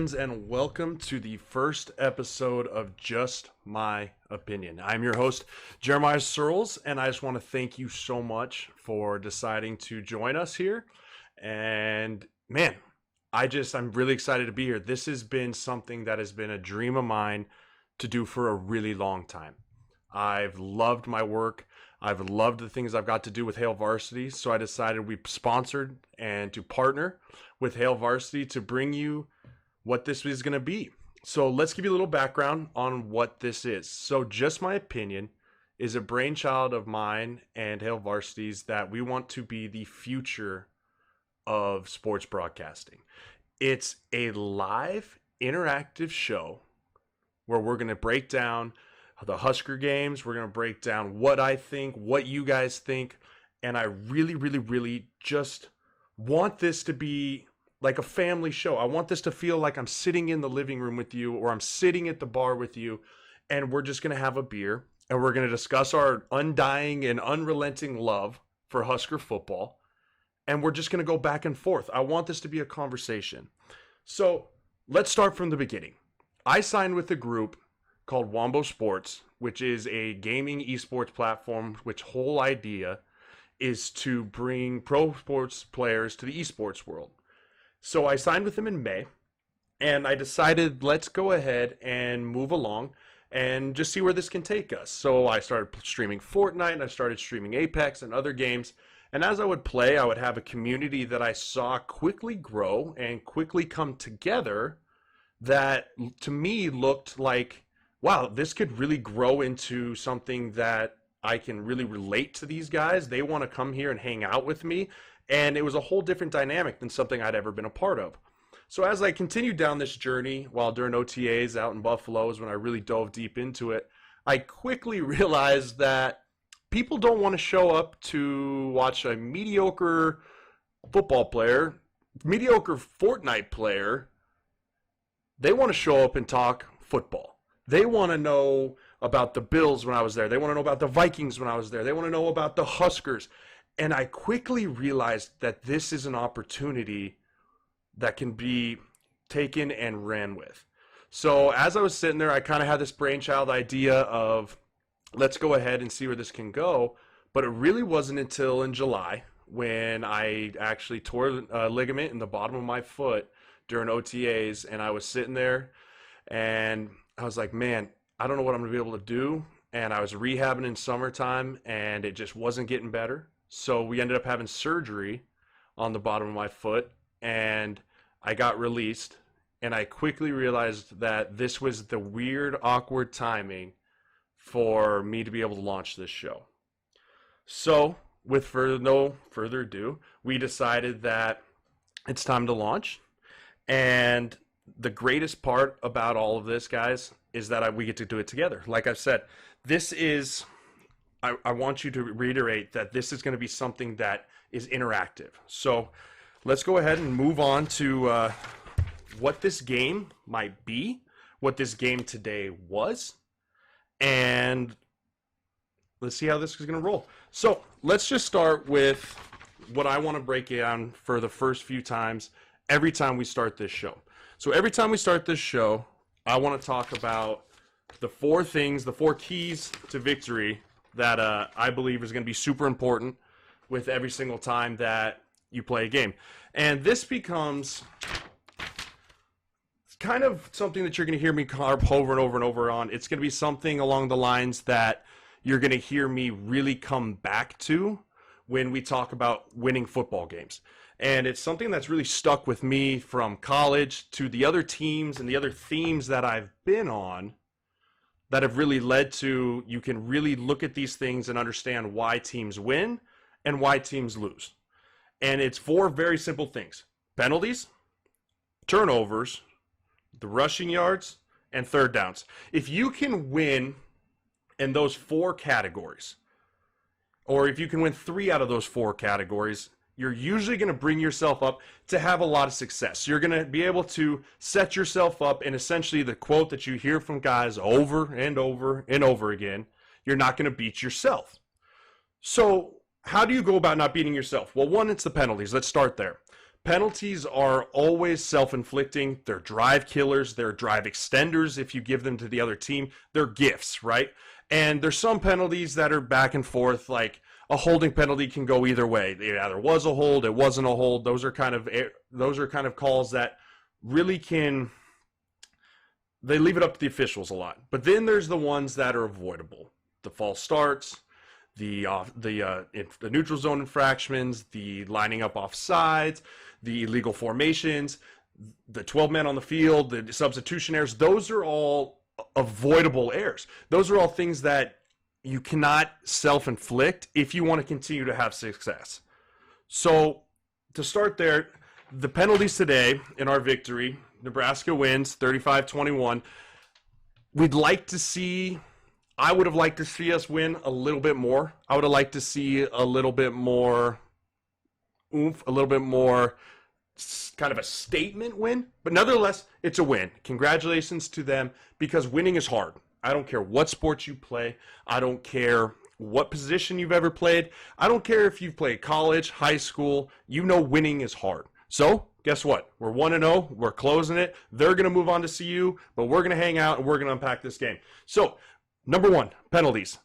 friends, and welcome to the first episode of Just My Opinion. I'm your host, Jeremiah Sirles, and I just want to thank you so much for deciding to join us here. And man, I'm really excited to be here. This has been something that has been a dream of mine to do for a really long time. I've loved my work. I've loved the things I've got to do with Hail Varsity, so I decided we sponsored and to partner with Hail Varsity to bring you what this is going to be. So let's give you a little background on what this is. So Just My Opinion is a brainchild of mine and Hail Varsity's that we want to be the future of sports broadcasting. It's a live, interactive show where we're going to break down the Husker games. We're going to break down what I think, what you guys think. And I really just want this to be like a family show. I want this to feel like I'm sitting in the living room with you, or I'm sitting at the bar with you, and we're just going to have a beer and we're going to discuss our undying and unrelenting love for Husker football. And we're just going to go back and forth. I want this to be a conversation. So let's start from the beginning. I signed with a group called Wombo Sports, which is a gaming esports platform, which whole idea is to bring pro sports players to the esports world. So I signed with them in May, and I decided let's go ahead and move along and just see where this can take us. So I started streaming Fortnite, and I started streaming Apex and other games. And as I would play, I would have a community that I saw quickly grow and quickly come together that to me looked like, wow, this could really grow into something that I can really relate to these guys. They want to come here and hang out with me. And it was a whole different dynamic than something I'd ever been a part of. So as I continued down this journey, while during OTAs out in Buffalo is when I really dove deep into it, I quickly realized that people don't want to show up to watch a mediocre football player, mediocre Fortnite player. They want to show up and talk football. They want to know about the Bills when I was there. They want to know about the Vikings when I was there. They want to know about the Huskers. And I quickly realized that this is an opportunity that can be taken and ran with. So as I was sitting there, I kind of had this brainchild idea of let's go ahead and see where this can go. But it really wasn't until in July when I actually tore a ligament in the bottom of my foot during OTAs. And I was sitting there and I was like, man, I don't know what I'm going to be able to do. And I was rehabbing in summertime, and it just wasn't getting better. So we ended up having surgery on the bottom of my foot, and I got released. And I quickly realized that this was the weird, awkward timing for me to be able to launch this show. So with no further ado, we decided that it's time to launch. And the greatest part about all of this, guys, is that we get to do it together. Like I've said, this is, I want you to reiterate that this is going to be something that is interactive. So let's go ahead and move on to what this game might be, what this game today was, and let's see how this is going to roll. So let's just start with what I want to break down for the first few times every time we start this show. So every time we start this show, I want to talk about the four things, the four keys to victory that I believe is going to be super important with every single time that you play a game. And this becomes kind of something that you're going to hear me harp over and over and over on. It's going to be something along the lines that you're going to hear me really come back to when we talk about winning football games. And it's something that's really stuck with me from college to the other teams and the other themes that I've been on that have really led to you can really look at these things and understand why teams win and why teams lose. And it's four very simple things: penalties, turnovers, the rushing yards, and third downs. If you can win in those four categories, or if you can win three out of those four categories, you're usually going to bring yourself up to have a lot of success. You're going to be able to set yourself up, and essentially the quote that you hear from guys over and over and over again, you're not going to beat yourself. So how do you go about not beating yourself? Well, one, it's the penalties. Let's start there. Penalties are always self-inflicting. They're drive killers. They're drive extenders if you give them to the other team. They're gifts, right? And there's some penalties that are back and forth, like a holding penalty can go either way. It either was a hold, it wasn't a hold. Those are kind of calls that really can, they leave it up to the officials a lot. But then there's the ones that are avoidable. The false starts, the neutral zone infractions, the lining up off sides, the illegal formations, the 12 men on the field, the substitution errors. Those are all avoidable errors. Those are all things that you cannot self-inflict if you want to continue to have success. So to start there, the penalties today in our victory, Nebraska wins 35-21. I would have liked to see us win a little bit more. I would have liked to see a little bit more oomph, a little bit more kind of a statement win. But nevertheless, it's a win. Congratulations to them, because winning is hard. I don't care what sport you play. I don't care what position you've ever played. I don't care if you've played college, high school. You know winning is hard. So guess what? We're 1-0. We're closing it. They're going to move on to CU, but we're going to hang out and we're going to unpack this game. So number one, penalties.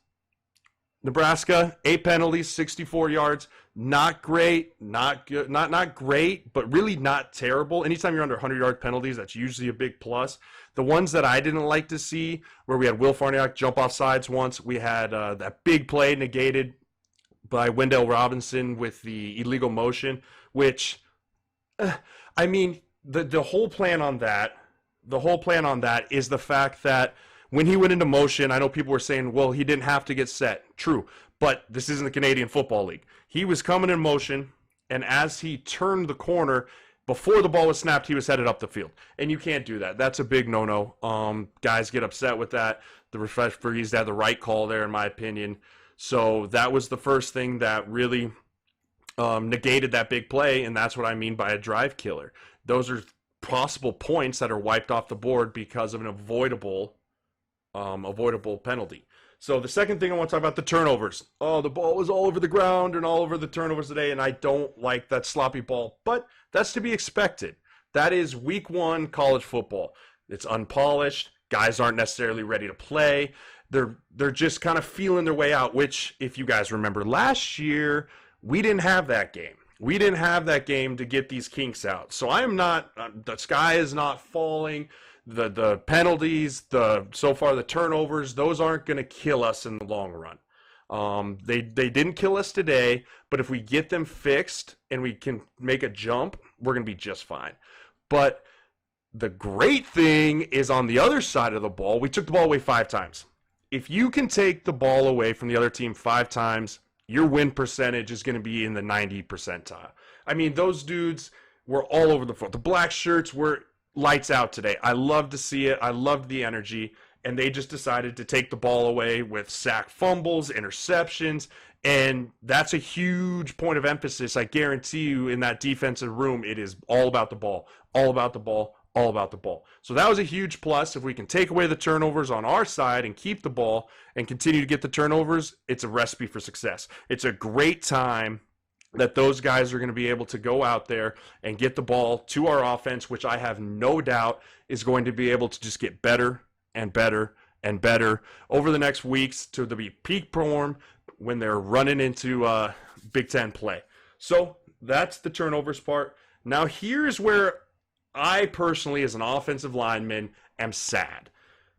Nebraska, 8 penalties, 64 yards. Not great, not good, not great, but really not terrible. Anytime you're under 100-yard penalties, that's usually a big plus. The ones that I didn't like to see, where we had Will Farniok jump off sides once. We had that big play negated by Wendell Robinson with the illegal motion, which, I mean, the whole plan on that is the fact that when he went into motion, I know people were saying, well, he didn't have to get set. True, but this isn't the Canadian Football League. He was coming in motion, and as he turned the corner, before the ball was snapped, he was headed up the field. And you can't do that. That's a big no-no. Guys get upset with that. The referees had the right call there, in my opinion. So that was the first thing that really negated that big play, and that's what I mean by a drive killer. Those are possible points that are wiped off the board because of an avoidable penalty. So the second thing I want to talk about, the turnovers. Oh, the ball was all over the ground and all over the turnovers today, and I don't like that sloppy ball. But that's to be expected. That is week 1 college football. It's unpolished. Guys aren't necessarily ready to play. They're just kind of feeling their way out, which, if you guys remember last year, we didn't have that game. We didn't have that game to get these kinks out. So the sky is not falling. The penalties, so far the turnovers, those aren't going to kill us in the long run. They didn't kill us today, but if we get them fixed and we can make a jump, we're going to be just fine. But the great thing is on the other side of the ball, we took the ball away 5 times. If you can take the ball away from the other team 5 times, your win percentage is going to be in the 90 percentile. I mean, those dudes were all over the floor. The Blackshirts were lights out today. I love to see it. I loved the energy. And they just decided to take the ball away with sack fumbles, interceptions, and that's a huge point of emphasis. I guarantee you in that defensive room, it is all about the ball, all about the ball, all about the ball. So that was a huge plus. If we can take away the turnovers on our side and keep the ball and continue to get the turnovers, it's a recipe for success. It's a great time that those guys are going to be able to go out there and get the ball to our offense, which I have no doubt is going to be able to just get better and better and better over the next weeks to be peak form when they're running into Big Ten play. So that's the turnovers part. Now here's where I personally, as an offensive lineman, am sad.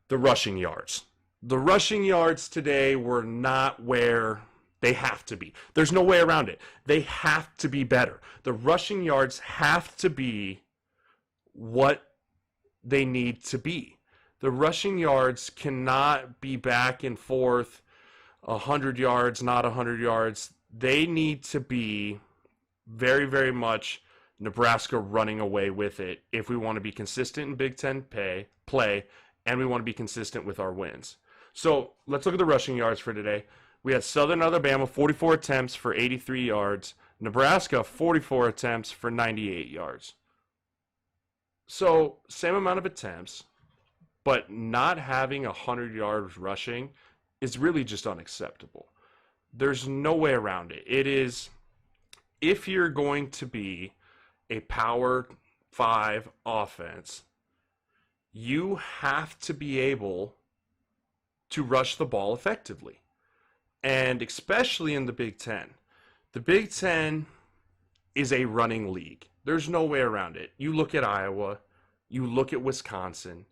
The rushing yards. The rushing yards today were not where they have to be. There's no way around it. They have to be better. The rushing yards have to be what they need to be. The rushing yards cannot be back and forth, 100 yards, not 100 yards. They need to be very, very much Nebraska running away with it if we want to be consistent in Big Ten play, and we want to be consistent with our wins. So let's look at the rushing yards for today. We had Southern Alabama, 44 attempts for 83 yards. Nebraska, 44 attempts for 98 yards. So same amount of attempts, but not having 100 yards rushing is really just unacceptable. There's no way around it. It is, if you're going to be a Power 5 offense, you have to be able to rush the ball effectively. And especially in the Big Ten. The Big Ten is a running league. There's no way around it. You look at Iowa, you look at Wisconsin,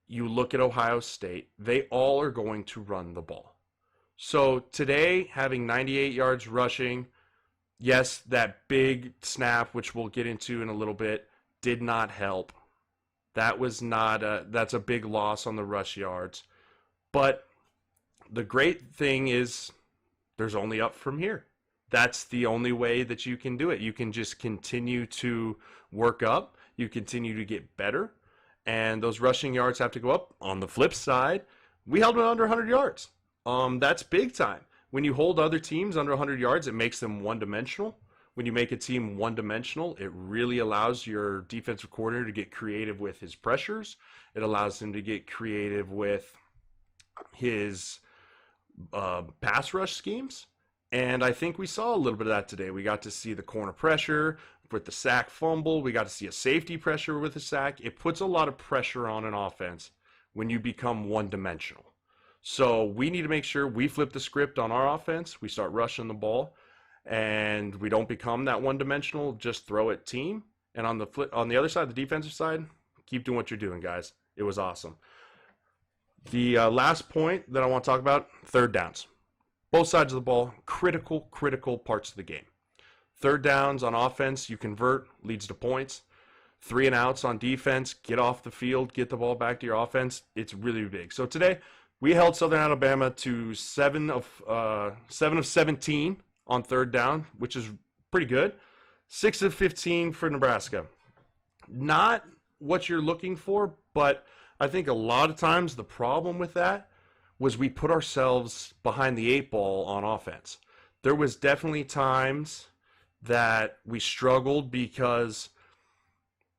you look at Ohio State, they all are going to run the ball. So today, having 98 yards rushing, yes, that big snap, which we'll get into in a little bit, did not help. That's a big loss on the rush yards. But the great thing is there's only up from here. That's the only way that you can do it. You can just continue to work up. You continue to get better. And those rushing yards have to go up. On the flip side, we held it under 100 yards. That's big time. When you hold other teams under 100 yards, it makes them one-dimensional. When you make a team one-dimensional, it really allows your defensive coordinator to get creative with his pressures. It allows him to get creative with his pass rush schemes. And I think we saw a little bit of that today. We got to see the corner pressure with the sack fumble. We got to see a safety pressure with a sack. It puts a lot of pressure on an offense when you become one-dimensional. So we need to make sure we flip the script on our offense. We start rushing the ball, and we don't become that one-dimensional, just throw it team. And on the other side, the defensive side, keep doing what you're doing, guys. It was awesome. The last point that I want to talk about, third downs. Both sides of the ball, critical parts of the game. Third downs on offense, you convert, leads to points. 3 and outs on defense, get off the field, get the ball back to your offense. It's really big. So today, we held Southern Alabama to 7 of 17 on third down, which is pretty good. 6 of 15 for Nebraska. Not what you're looking for, but I think a lot of times the problem with that was we put ourselves behind the 8 ball on offense. There was definitely times that we struggled because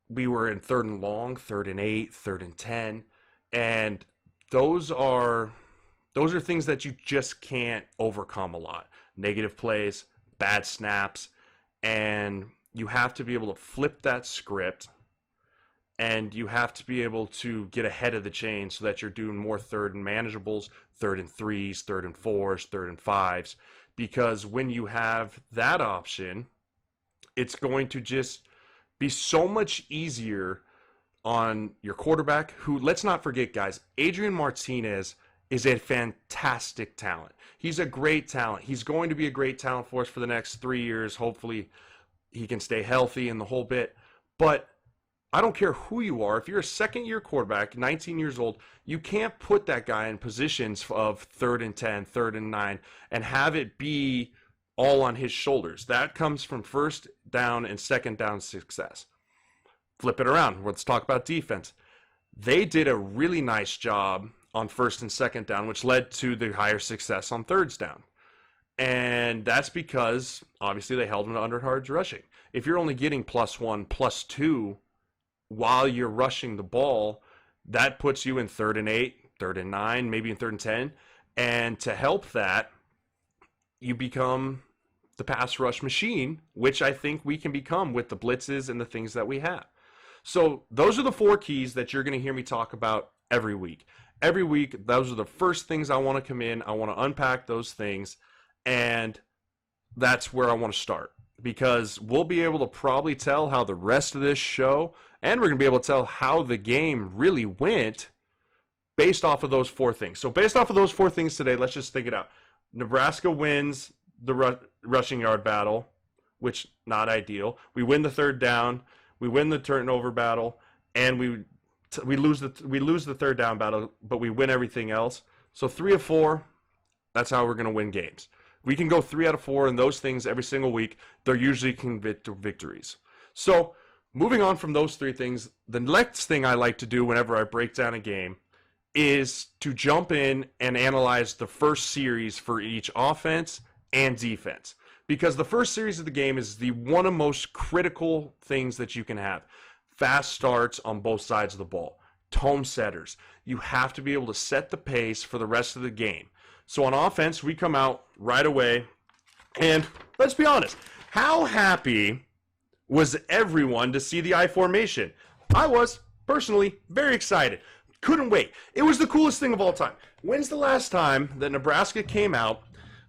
we were in 3rd and long, 3rd and 8, 3rd and 10, and those are things that you just can't overcome a lot. Negative plays, bad snaps, and you have to be able to flip that script, and you have to be able to get ahead of the chain so that you're doing more 3rd and manageables, 3rd and 3s, 3rd and 4s, 3rd and 5s, because when you have that option, it's going to just be so much easier on your quarterback, who, let's not forget, guys, Adrian Martinez is a fantastic talent. He's a great talent. He's going to be a great talent for us for the next 3 years. Hopefully he can stay healthy and the whole bit. But I don't care who you are. If you're a second-year quarterback, 19 years old, you can't put that guy in positions of 3rd and 10, 3rd and 9, and have it be all on his shoulders. That comes from first down and second down success. Flip it around. Let's talk about defense. They did a really nice job on first and second down, which led to the higher success on thirds down. And that's because, obviously, they held them to under yards rushing. If you're only getting +1, +2 while you're rushing the ball, that puts you in 3rd and 8, 3rd and 9, maybe in 3rd and 10. And to help that, you become the pass rush machine, which I think we can become with the blitzes and the things that we have. So those are the 4 keys that you're going to hear me talk about every week. Every week, those are the first things I want to come in. I want to unpack those things, and that's where I want to start, because we'll be able to probably tell how the rest of this show, and we're going to be able to tell how the game really went based off of those 4 things. So based off of those 4 things today, let's just think it out. Nebraska wins the rushing yard battle, which not ideal. We win the third down. We win the turnover battle, and we lose the third down battle, but we win everything else. So 3 of 4, that's how we're going to win games. We can go 3 out of 4 in those things every single week. They're usually victories. So moving on from those 3 things, the next thing I like to do whenever I break down a game is to jump in and analyze the first series for each offense and defense. Because the first series of the game is one of the most critical things that you can have. Fast starts on both sides of the ball. Tone setters. You have to be able to set the pace for the rest of the game. So on offense, we come out right away. And let's be honest. How happy Was everyone to see the I formation. I was, personally, very excited. Couldn't wait. It was the coolest thing of all time. When's the last time that Nebraska came out,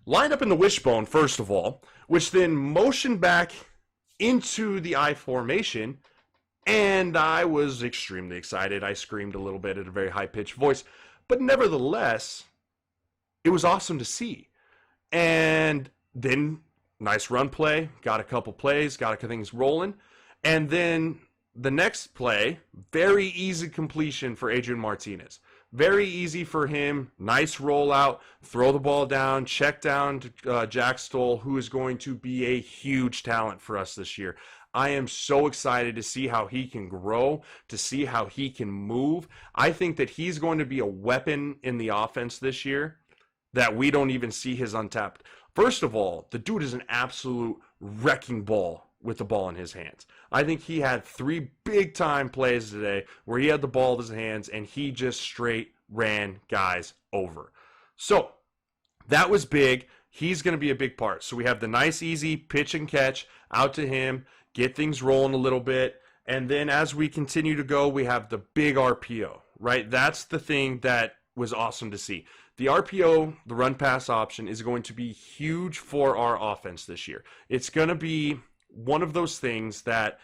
lined up in the wishbone, first of all, which then motioned back into the I formation, and I was extremely excited. I screamed a little bit at a very high-pitched voice, but nevertheless, it was awesome to see. And then, nice run play, got a couple plays, got things rolling, and then the next play, very easy completion for Adrian Martinez. Very easy for him, nice rollout, throw the ball down, check down to Jack Stoll, who is going to be a huge talent for us this year. I am so excited to see how he can grow, to see how he can move. I think that he's going to be a weapon in the offense this year that we don't even see his untapped. First of all, the dude is an absolute wrecking ball with the ball in his hands. I think he had 3 big-time plays today where he had the ball in his hands and he just straight ran guys over. So that was big. He's going to be a big part. So we have the nice, easy pitch and catch out to him, get things rolling a little bit, and then as we continue to go, we have the big RPO, right? That's the thing that was awesome to see. The RPO, the run-pass option, is going to be huge for our offense this year. It's going to be one of those things that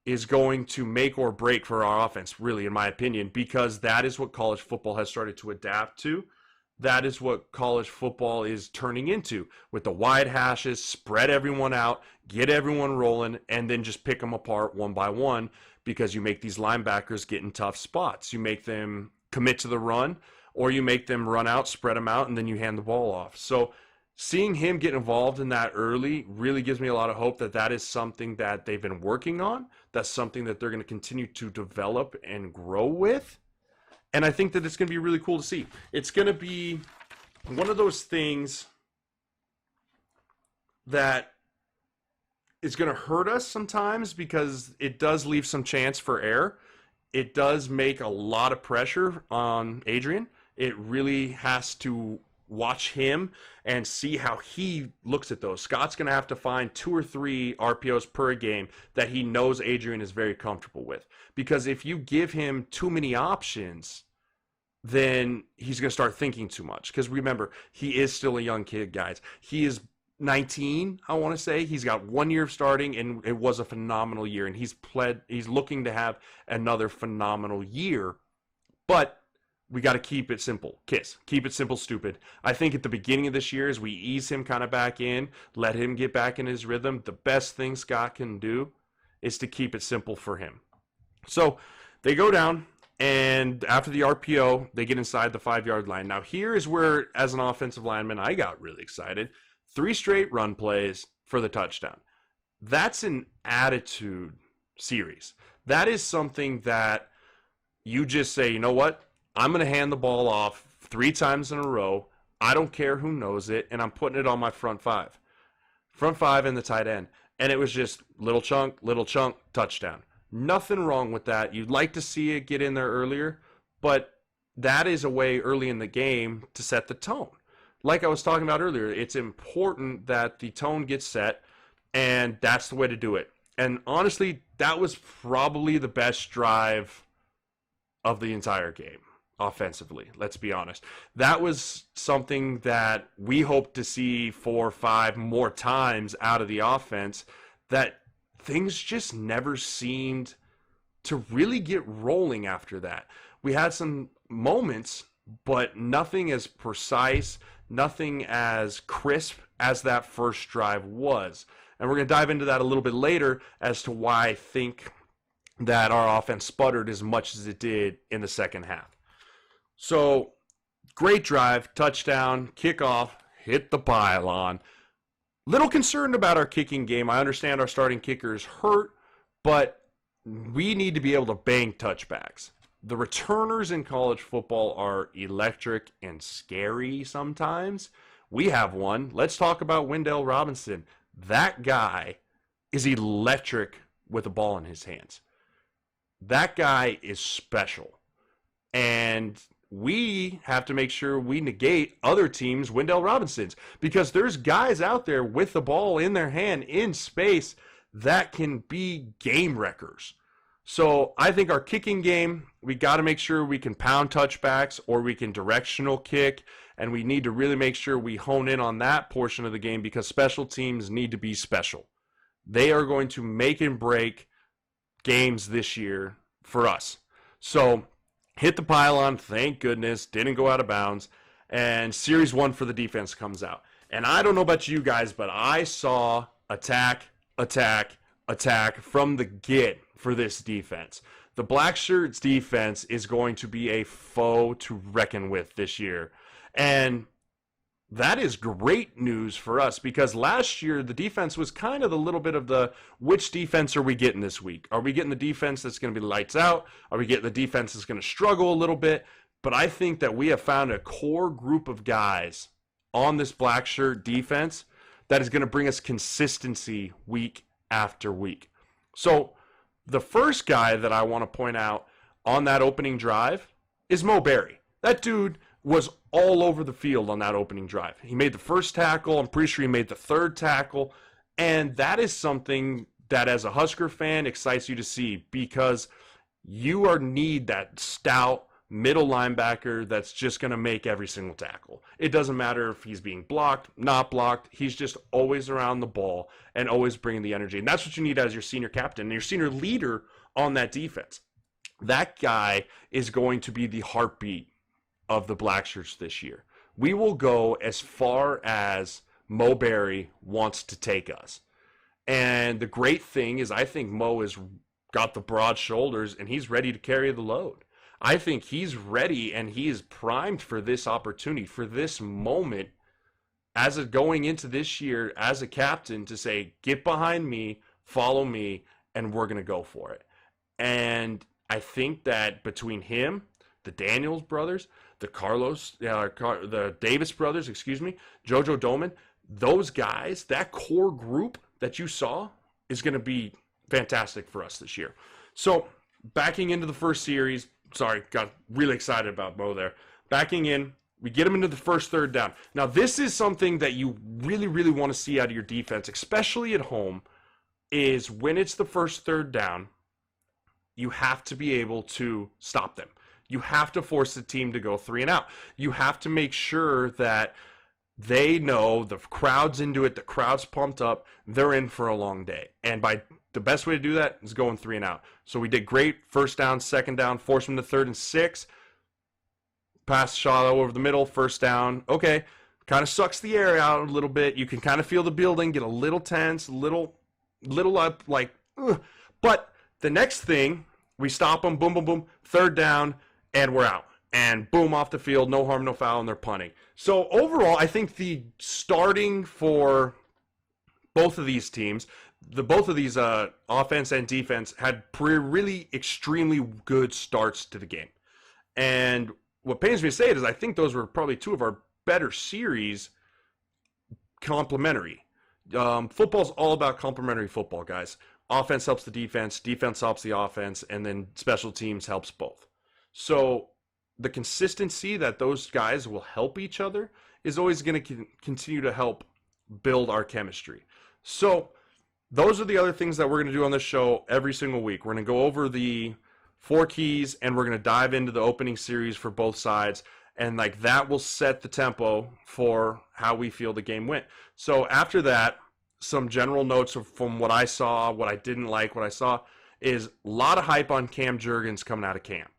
is going to make or break for our offense, really, in my opinion, because that is what college football has started to adapt to. That is what college football is turning into, with the wide hashes, spread everyone out, get everyone rolling, and then just pick them apart one by one, because you make these linebackers get in tough spots. You make them commit to the run, or you make them run out, spread them out, and then you hand the ball off. So seeing him get involved in that early really gives me a lot of hope that that is something that they've been working on. That's something that they're going to continue to develop and grow with. And I think that it's going to be really cool to see. It's going to be one of those things that is going to hurt us sometimes because it does leave some chance for error. It does make a lot of pressure on Adrian. It really has to watch him and see how he looks at those. Scott's going to have to find 2 or 3 RPOs per game that he knows Adrian is very comfortable with. Because if you give him too many options, then he's going to start thinking too much. Because remember, he is still a young kid, guys. He is 19, I want to say. He's got 1 year of starting, and it was a phenomenal year. And he's looking to have another phenomenal year. But we got to keep it simple. Keep it simple, stupid. I think at the beginning of this year, as we ease him kind of back in, let him get back in his rhythm, the best thing Scott can do is to keep it simple for him. So they go down, and after the RPO, they get inside the 5-yard line. Now, here is where, as an offensive lineman, I got really excited. 3 straight run plays for the touchdown. That's an attitude series. That is something that you just say, you know what? I'm going to hand the ball off 3 times in a row. I don't care who knows it, and I'm putting it on my front 5. Front 5 and the tight end. And it was just little chunk, touchdown. Nothing wrong with that. You'd like to see it get in there earlier, but that is a way early in the game to set the tone. Like I was talking about earlier, it's important that the tone gets set, and that's the way to do it. And honestly, that was probably the best drive of the entire game. Offensively, let's be honest. That was something that we hope to see 4 or 5 more times out of the offense, that things just never seemed to really get rolling after that. We had some moments, but nothing as precise, nothing as crisp as that first drive was. And we're going to dive into that a little bit later as to why I think that our offense sputtered as much as it did in the second half. So, great drive, touchdown, kickoff, hit the pylon. Little concerned about our kicking game. I understand our starting kicker is hurt, but we need to be able to bang touchbacks. The returners in college football are electric and scary sometimes. We have one. Let's talk about Wendell Robinson. That guy is electric with a ball in his hands. That guy is special. And we have to make sure we negate other teams' Wendell Robinsons, because there's guys out there with the ball in their hand in space that can be game wreckers. So I think our kicking game, we got to make sure we can pound touchbacks or we can directional kick, and we need to really make sure we hone in on that portion of the game because special teams need to be special. They are going to make and break games this year for us. So hit the pylon, thank goodness, didn't go out of bounds, and Series 1 for the defense comes out. And I don't know about you guys, but I saw attack from the get for this defense. The Blackshirts defense is going to be a foe to reckon with this year. And that is great news for us because last year the defense was kind of a little bit of the which defense are we getting this week? Are we getting the defense that's going to be lights out? Are we getting the defense that's going to struggle a little bit? But I think that we have found a core group of guys on this Blackshirt defense that is going to bring us consistency week after week. So the first guy that I want to point out on that opening drive is Mo Berry. That dude was all over the field on that opening drive. He made the first tackle. I'm pretty sure he made the third tackle. And that is something that as a Husker fan excites you to see because you need that stout middle linebacker that's just going to make every single tackle. It doesn't matter if he's being blocked, not blocked. He's just always around the ball and always bringing the energy. And that's what you need as your senior captain and your senior leader on that defense. That guy is going to be the heartbeat of the Blackshirts this year. We will go as far as Mo Berry wants to take us. And the great thing is I think Mo has got the broad shoulders and he's ready to carry the load. I think he's ready and he is primed for this opportunity, for this moment going into this year as a captain to say, get behind me, follow me, and we're going to go for it. And I think that between him, the Daniels brothers, the Davis brothers, Jojo Doman, those guys, that core group that you saw is going to be fantastic for us this year. So backing into the first series, got really excited about Mo there. Backing in, we get him into the first third down. Now, this is something that you really, really want to see out of your defense, especially at home, is when it's the first third down, you have to be able to stop them. You have to force the team to go 3 and out. You have to make sure that they know the crowd's into it, the crowd's pumped up, they're in for a long day. And the best way to do that is going 3 and out. So we did great first down, second down, force them to 3rd and 6. Pass shot over the middle, first down. Okay, kind of sucks the air out a little bit. You can kind of feel the building get a little tense, little up, like, ugh. But the next thing, we stop them, boom, boom, boom, third down, and we're out. And boom, off the field, no harm, no foul, and they're punting. So overall, I think the starting for both of these teams, both of these offense and defense had really extremely good starts to the game. And what pains me to say it is I think those were probably two of our better series complementary. Football's all about complementary football, guys. Offense helps the defense helps the offense, and then special teams helps both. So the consistency that those guys will help each other is always going to continue to help build our chemistry. So those are the other things that we're going to do on this show every single week. We're going to go over the 4 keys, and we're going to dive into the opening series for both sides. And that will set the tempo for how we feel the game went. So after that, some general notes from what I saw, what I didn't like, what I saw is a lot of hype on Cam Jurgens coming out of camp.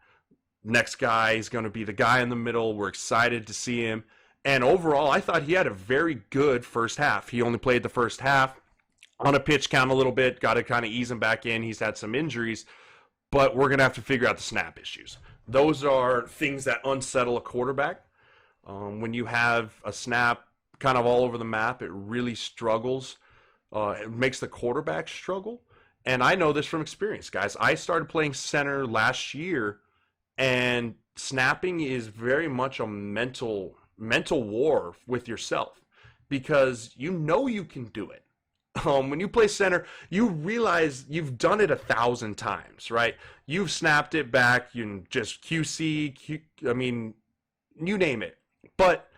Next guy is going to be the guy in the middle. We're excited to see him. And overall, I thought he had a very good first half. He only played the first half on a pitch count a little bit, got to kind of ease him back in. He's had some injuries, but we're going to have to figure out the snap issues. Those are things that unsettle a quarterback. When you have a snap kind of all over the map, it really struggles. It makes the quarterback struggle. And I know this from experience, guys. I started playing center last year, and snapping is very much a mental war with yourself because you know you can do it. When you play center, you realize you've done it 1,000 times, right? You've snapped it back, you just QC, you name it. But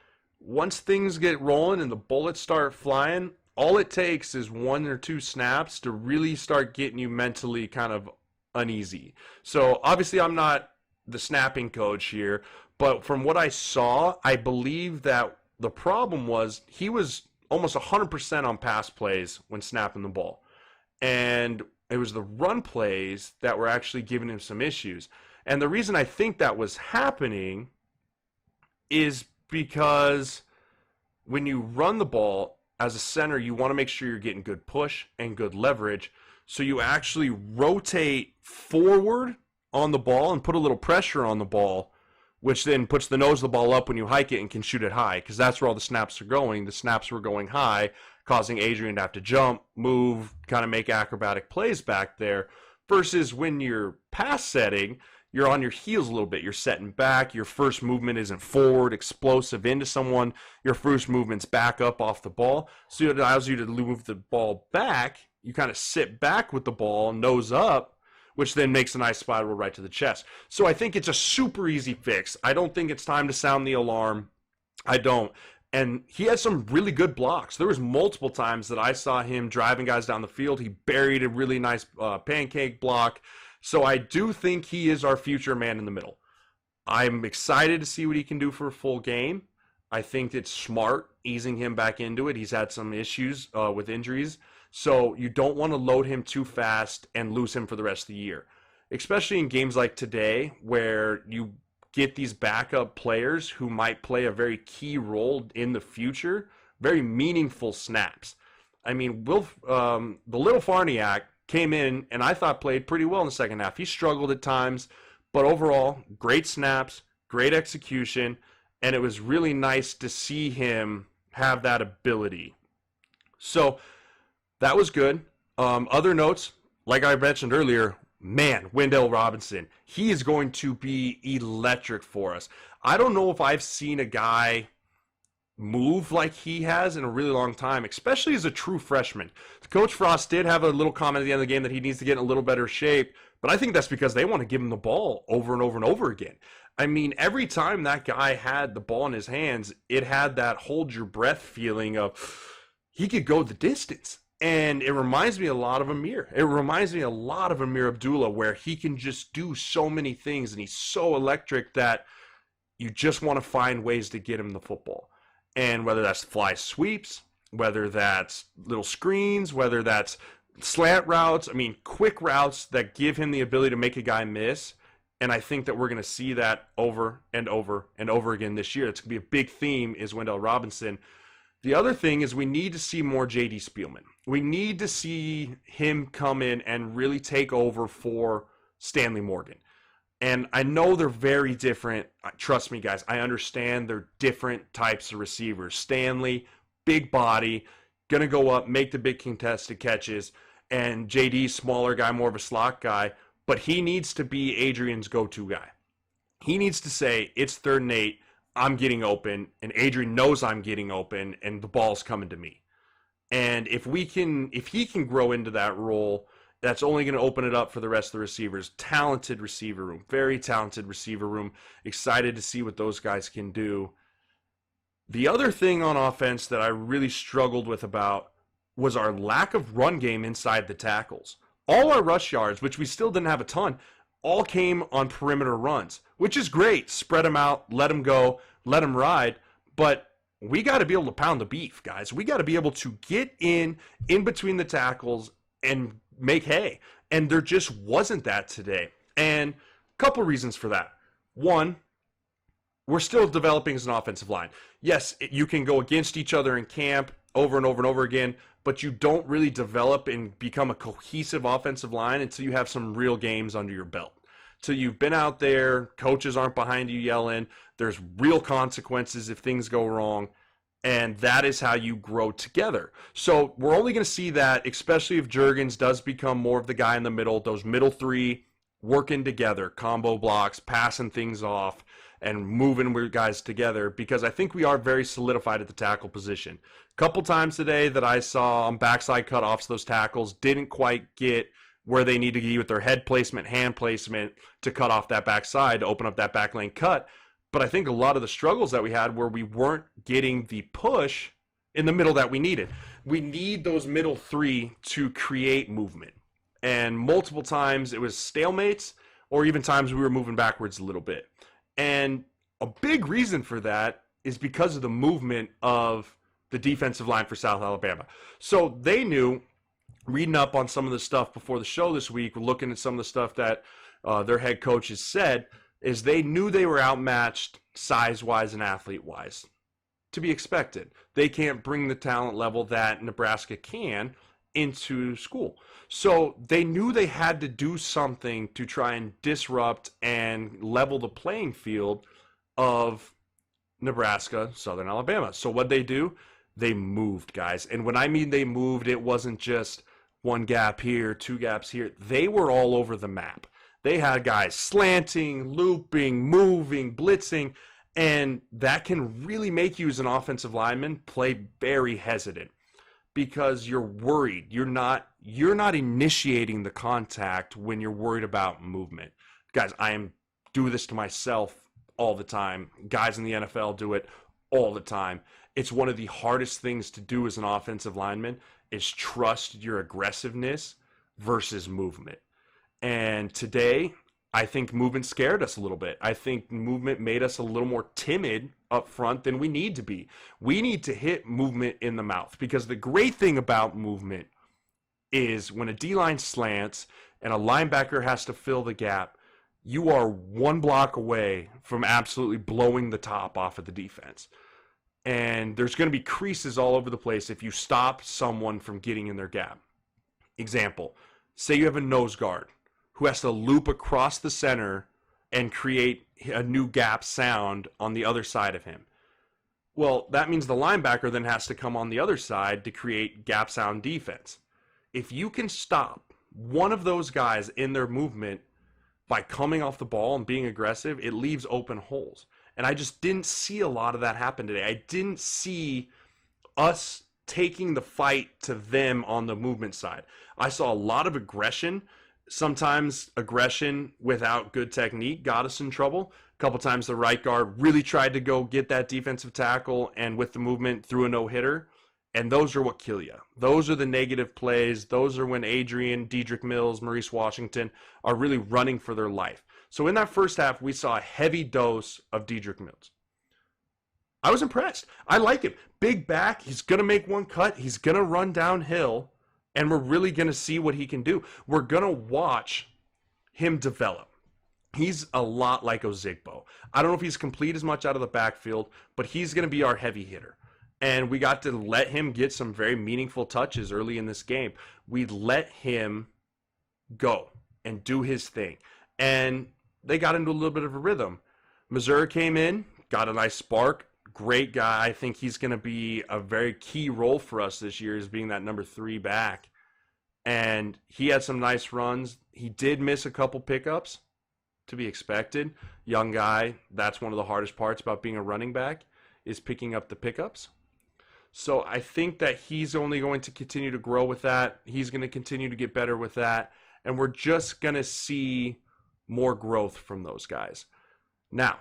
once things get rolling and the bullets start flying, all it takes is 1 or 2 snaps to really start getting you mentally kind of uneasy. So obviously I'm not the snapping coach here, but from what I saw, I believe that the problem was he was almost 100% on pass plays when snapping the ball. And it was the run plays that were actually giving him some issues. And the reason I think that was happening is because when you run the ball as a center, you want to make sure you're getting good push and good leverage. So you actually rotate forward on the ball and put a little pressure on the ball, which then puts the nose of the ball up when you hike it and can shoot it high, because that's where all the snaps are going. The snaps were going high, causing Adrian to have to jump, move, kind of make acrobatic plays back there, versus when you're pass setting, you're on your heels a little bit. You're setting back. Your first movement isn't forward, explosive into someone. Your first movement's back up off the ball. So it allows you to move the ball back. You kind of sit back with the ball, nose up, which then makes a nice spiral right to the chest. So I think it's a super easy fix. I don't think it's time to sound the alarm. I don't. And he had some really good blocks. There was multiple times that I saw him driving guys down the field. He buried a really nice pancake block. So I do think he is our future man in the middle. I'm excited to see what he can do for a full game. I think it's smart easing him back into it. He's had some issues with injuries. So you don't want to load him too fast and lose him for the rest of the year, especially in games like today where you get these backup players who might play a very key role in the future, very meaningful snaps. I mean, the little Farniak came in and I thought played pretty well in the second half. He struggled at times, but overall, great snaps, great execution, and it was really nice to see him have that ability. So that was good. Other notes, like I mentioned earlier, man, Wendell Robinson, he is going to be electric for us. I don't know if I've seen a guy move like he has in a really long time, especially as a true freshman. Coach Frost did have a little comment at the end of the game that he needs to get in a little better shape, but I think that's because they want to give him the ball over and over and over again. I mean, every time that guy had the ball in his hands, it had that hold your breath feeling of he could go the distance. And it reminds me a lot of Amir. It reminds me a lot of Amir Abdullah, where he can just do so many things and he's so electric that you just want to find ways to get him the football. And whether that's fly sweeps, whether that's little screens, whether that's slant routes, I mean, quick routes that give him the ability to make a guy miss. And I think that we're going to see that over and over and over again this year. It's going to be a big theme is Wendell Robinson. The other thing is we need to see more J.D. Spielman. We need to see him come in and really take over for Stanley Morgan. And I know they're very different. Trust me, guys. I understand they're different types of receivers. Stanley, big body, going to go up, make the big contested catches. And JD, smaller guy, more of a slot guy. But he needs to be Adrian's go-to guy. He needs to say, it's 3rd and 8. I'm getting open. And Adrian knows I'm getting open. And the ball's coming to me. And if he can grow into that role, that's only going to open it up for the rest of the receivers. Talented receiver room, very talented receiver room. Excited to see what those guys can do. The other thing on offense that I really struggled with about was our lack of run game inside the tackles. All our rush yards, which we still didn't have a ton, all came on perimeter runs, which is great. Spread them out, let them go, let them ride. But we got to be able to pound the beef, guys. We got to be able to get in between the tackles and make hay. And there just wasn't that today. And a couple reasons for that. One, we're still developing as an offensive line. Yes, you can go against each other in camp over and over and over again, but you don't really develop and become a cohesive offensive line until you have some real games under your belt. Till you've been out there, coaches aren't behind you yelling, there's real consequences if things go wrong. And that is how you grow together. So we're only going to see that, especially if Juergens does become more of the guy in the middle, those middle three working together, combo blocks, passing things off, and moving with guys together, because I think we are very solidified at the tackle position. A couple times today that I saw on backside cutoffs, those tackles didn't quite get where they need to be with their head placement, hand placement to cut off that backside, to open up that back lane cut. But I think a lot of the struggles that we had were we weren't getting the push in the middle that we needed. we need those middle three to create movement. And multiple times it was stalemates, or even times we were moving backwards a little bit. And a big reason for that is because of the movement of the defensive line for South Alabama. So they knew, reading up on some of the stuff before the show this week, looking at some of the stuff that their head coaches said, is they knew they were outmatched size-wise and athlete-wise. To be expected. They can't bring the talent level that Nebraska can into school. So they knew they had to do something to try and disrupt and level the playing field of Nebraska, Southern Alabama. So what they do? They moved, guys. And when I mean they moved, it wasn't just one gap here, two gaps here. They were all over the map. They had guys slanting, looping, moving, blitzing, and that can really make you as an offensive lineman play very hesitant because you're worried. You're not initiating the contact when you're worried about movement. Guys, do this to myself all the time. Guys in the NFL do it all the time. It's one of the hardest things to do as an offensive lineman is trust your aggressiveness versus movement. And today, I think movement scared us a little bit. I think movement made us a little more timid up front than we need to be. We need to hit movement in the mouth because the great thing about movement is when a D-line slants and a linebacker has to fill the gap, you are one block away from absolutely blowing the top off of the defense. And there's going to be creases all over the place if you stop someone from getting in their gap. Example, say you have a nose guard who has to loop across the center and create a new gap sound on the other side of him. Well, that means the linebacker then has to come on the other side to create gap sound defense. If you can stop one of those guys in their movement by coming off the ball and being aggressive, it leaves open holes. And I just didn't see a lot of that happen today. I didn't see us taking the fight to them on the movement side. I saw a lot of aggression. Sometimes aggression without good technique got us in trouble. A couple times the right guard really tried to go get that defensive tackle and with the movement threw a no-hitter. And those are what kill you. Those are the negative plays. Those are when Adrian, Dedrick Mills, Maurice Washington are really running for their life. So in that first half, we saw a heavy dose of Dedrick Mills. I was impressed. I like him. Big back. He's going to make one cut. He's going to run downhill. And we're really going to see what he can do. We're going to watch him develop. He's a lot like Ozigbo. I don't know if he's complete as much out of the backfield, but he's going to be our heavy hitter. And we got to let him get some very meaningful touches early in this game. We let him go and do his thing. And they got into a little bit of a rhythm. Missouri came in, got a nice spark. Great guy. I think he's going to be a very key role for us this year as being that number 3 back. And he had some nice runs. He did miss a couple pickups, to be expected. Young guy, that's one of the hardest parts about being a running back is picking up the pickups. So I think that he's only going to continue to grow with that. He's going to continue to get better with that. And we're just going to see more growth from those guys. Now,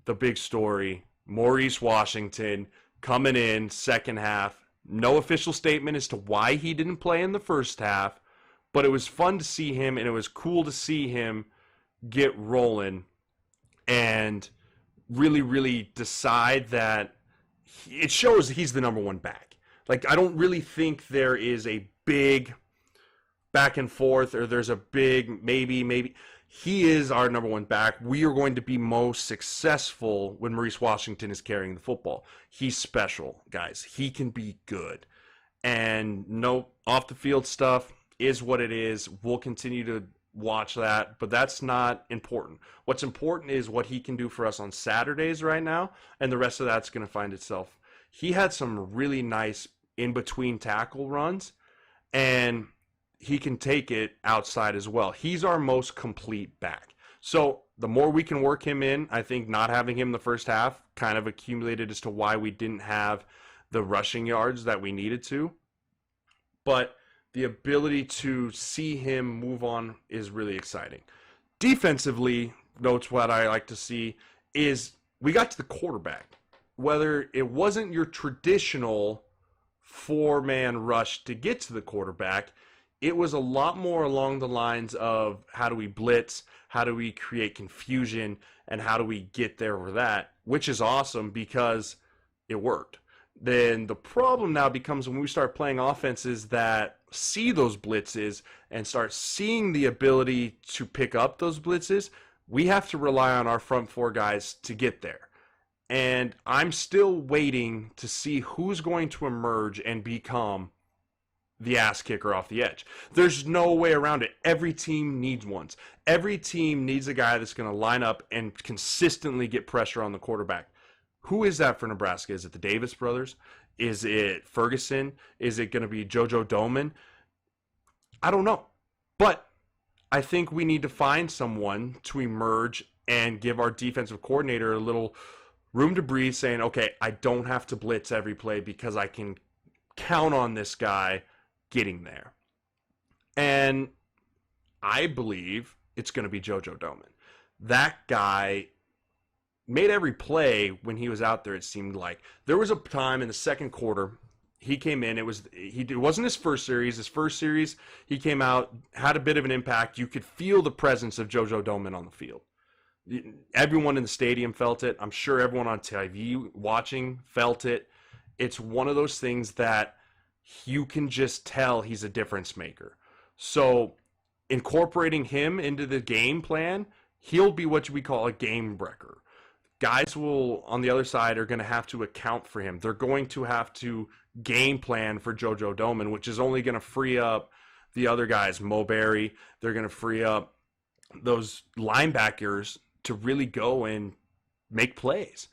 the big story, Maurice Washington coming in second half. No official statement as to why he didn't play in the first half, but it was fun to see him, and it was cool to see him get rolling and really, really decide that it shows he's the number 1 back. Like, I don't really think there is a big back and forth or there's a big maybe. He is our number 1 back. We are going to be most successful when Maurice Washington is carrying the football. He's special, guys. He can be good. And no, off the field stuff is what it is. We'll continue to watch that, but that's not important. What's important is what he can do for us on Saturdays right now, and the rest of that's going to find itself. He had some really nice in-between tackle runs, and he can take it outside as well. He's our most complete back. So the more we can work him in, I think not having him the first half kind of accumulated as to why we didn't have the rushing yards that we needed to. But the ability to see him move on is really exciting. Defensively, notes what I like to see is we got to the quarterback. Whether it wasn't your traditional four-man rush to get to the quarterback. It was a lot more along the lines of how do we blitz, how do we create confusion, and how do we get there with that, which is awesome because it worked. Then the problem now becomes when we start playing offenses that see those blitzes and start seeing the ability to pick up those blitzes, we have to rely on our front four guys to get there. And I'm still waiting to see who's going to emerge and become the ass kicker off the edge. There's no way around it. Every team needs ones. Every team needs a guy that's going to line up and consistently get pressure on the quarterback. Who is that for Nebraska? Is it the Davis brothers? Is it Ferguson? Is it going to be JoJo Domann? I don't know. But I think we need to find someone to emerge and give our defensive coordinator a little room to breathe, saying, okay, I don't have to blitz every play because I can count on this guy getting there. And I believe it's going to be JoJo Domann. That guy made every play when he was out there, it seemed like. There was a time in the second quarter, he came in, it wasn't his first series. His first series, he came out, had a bit of an impact. You could feel the presence of JoJo Domann on the field. Everyone in the stadium felt it. I'm sure everyone on TV watching felt it. It's one of those things that you can just tell he's a difference maker. So incorporating him into the game plan, he'll be what we call a game breaker. Guys will, on the other side, are going to have to account for him. They're going to have to game plan for JoJo Domann, which is only going to free up the other guys, Mo Berry. They're going to free up those linebackers to really go and make plays.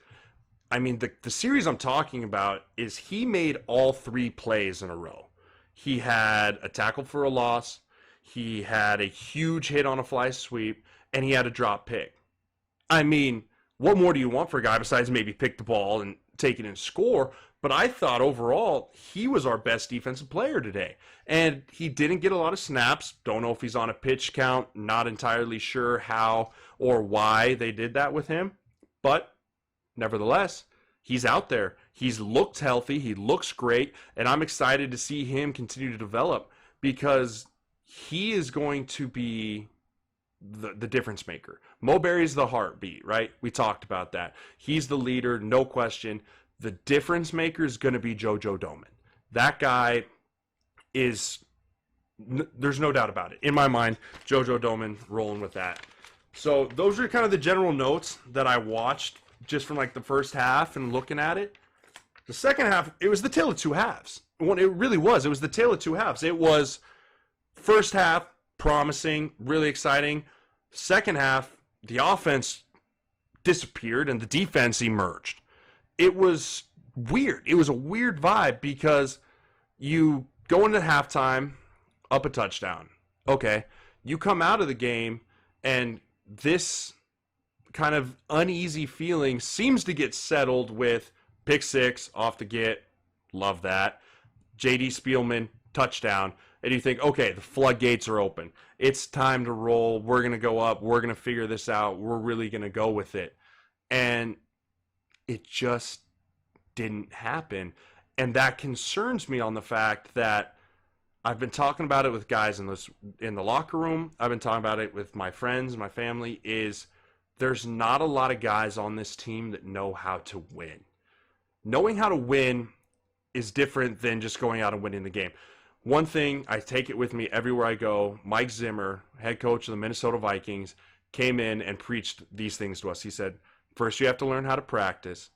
I mean, the series I'm talking about is he made all three plays in a row. He had a tackle for a loss, he had a huge hit on a fly sweep, and he had a drop pick. I mean, what more do you want for a guy besides maybe pick the ball and take it and score? But I thought overall he was our best defensive player today. And he didn't get a lot of snaps. Don't know if he's on a pitch count. Not entirely sure how or why they did that with him. But nevertheless, he's out there. He's looked healthy. He looks great. And I'm excited to see him continue to develop because he is going to be the difference maker. Mo Berry's the heartbeat, right? We talked about that. He's the leader, no question. The difference maker is going to be JoJo Domann. That guy is, there's no doubt about it. In my mind, JoJo Domann rolling with that. So those are kind of the general notes that I watched just from like the first half and looking at it. The second half, it was the tale of two halves. It really was. It was the tale of two halves. It was first half, promising, really exciting. Second half, the offense disappeared and the defense emerged. It was weird. It was a weird vibe because you go into halftime, up a touchdown. Okay. You come out of the game and this kind of uneasy feeling seems to get settled with pick six off the get. Love that. J.D. Spielman, touchdown. And you think, okay, the floodgates are open. It's time to roll. We're going to go up. We're going to figure this out. We're really going to go with it. And it just didn't happen. And that concerns me on the fact that I've been talking about it with guys in the locker room. I've been talking about it with my friends, my family, is there's not a lot of guys on this team that know how to win. Knowing how to win is different than just going out and winning the game. One thing, I take it with me everywhere I go, Mike Zimmer, head coach of the Minnesota Vikings, came in and preached these things to us. He said, first you have to learn how to practice,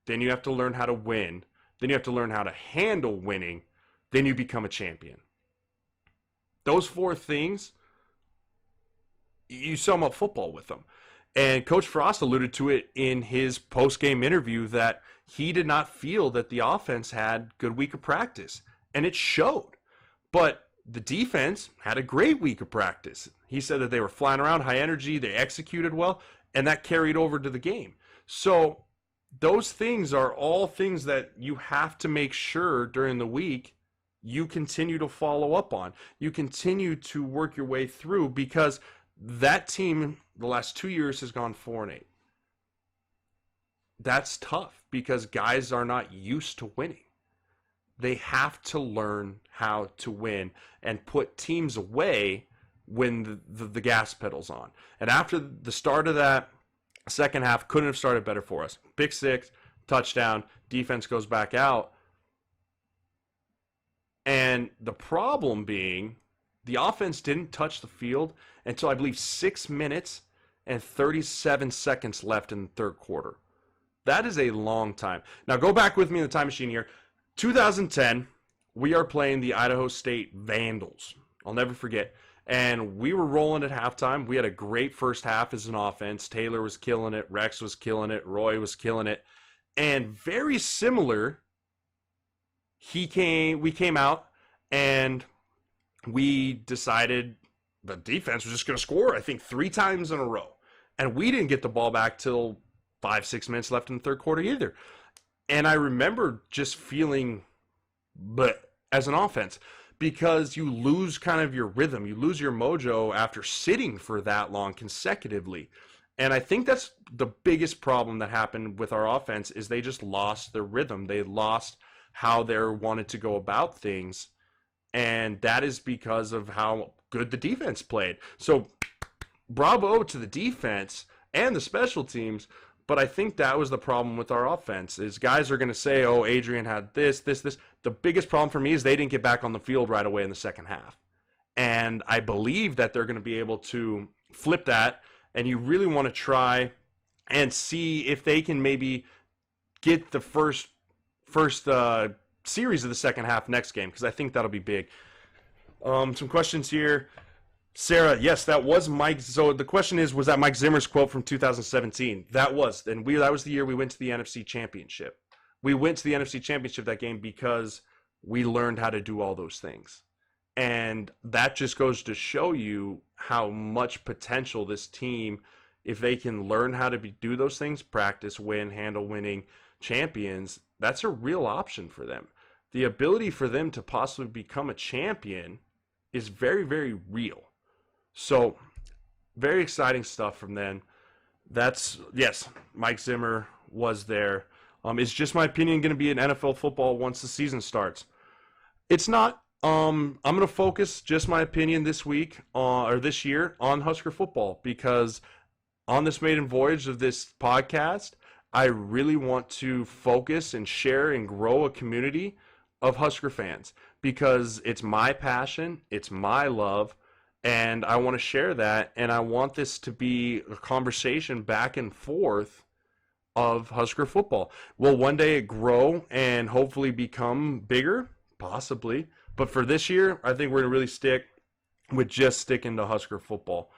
then you have to learn how to win, then you have to learn how to handle winning, then you become a champion. Those four things, you sum up football with them. And Coach Frost alluded to it in his post-game interview that he did not feel that the offense had good week of practice. And it showed. But the defense had a great week of practice. He said that they were flying around, high energy, they executed well, and that carried over to the game. So those things are all things that you have to make sure during the week you continue to follow up on. You continue to work your way through because that team the last 2 years has gone 4-8. That's tough because guys are not used to winning. they have to learn how to win and put teams away when the gas pedal's on. And after the start of that second half, couldn't have started better for us. Pick six, touchdown, defense goes back out. And the problem being, the offense didn't touch the field until I believe 6 minutes and 37 seconds left in the third quarter. That is a long time. Now go back with me in the time machine here. 2010, we are playing the Idaho State Vandals. I'll never forget. And we were rolling at halftime. We had a great first half as an offense. Taylor was killing it. Rex was killing it. Roy was killing it. And very similar, we came out and we decided the defense was just going to score, I think, 3 times in a row. And we didn't get the ball back till 5-6 minutes left in the third quarter either. And I remember just feeling, but as an offense, because you lose kind of your rhythm, you lose your mojo after sitting for that long consecutively. And I think that's the biggest problem that happened with our offense is they just lost their rhythm. They lost how they wanted to go about things. And that is because of how good the defense played. So bravo to the defense and the special teams. But I think that was the problem with our offense is guys are going to say, oh, Adrian had this. The biggest problem for me is they didn't get back on the field right away in the second half. And I believe that they're going to be able to flip that. And you really want to try and see if they can maybe get the first series of the second half next game, because I think that'll be big. Some questions here. Sarah, yes, that was Mike. So the question is, was that Mike Zimmer's quote from 2017? That was. And that was the year we went to the NFC Championship. We went to the NFC Championship that game because we learned how to do all those things. And that just goes to show you how much potential this team, if they can learn how to do those things, practice, win, handle winning champions, that's a real option for them. The ability for them to possibly become a champion is very, very real. So, very exciting stuff from them. Yes, Mike Zimmer was there. Is just my opinion going to be in NFL football once the season starts? It's not. I'm going to focus just my opinion this week or this year on Husker football, because on this maiden voyage of this podcast, I really want to focus and share and grow a community of Husker fans, because it's my passion, it's my love, and I want to share that, and I want this to be a conversation back and forth of Husker football. Will one day it grow and hopefully become bigger? Possibly. But for this year, I think we're going to really stick with just sticking to Husker football.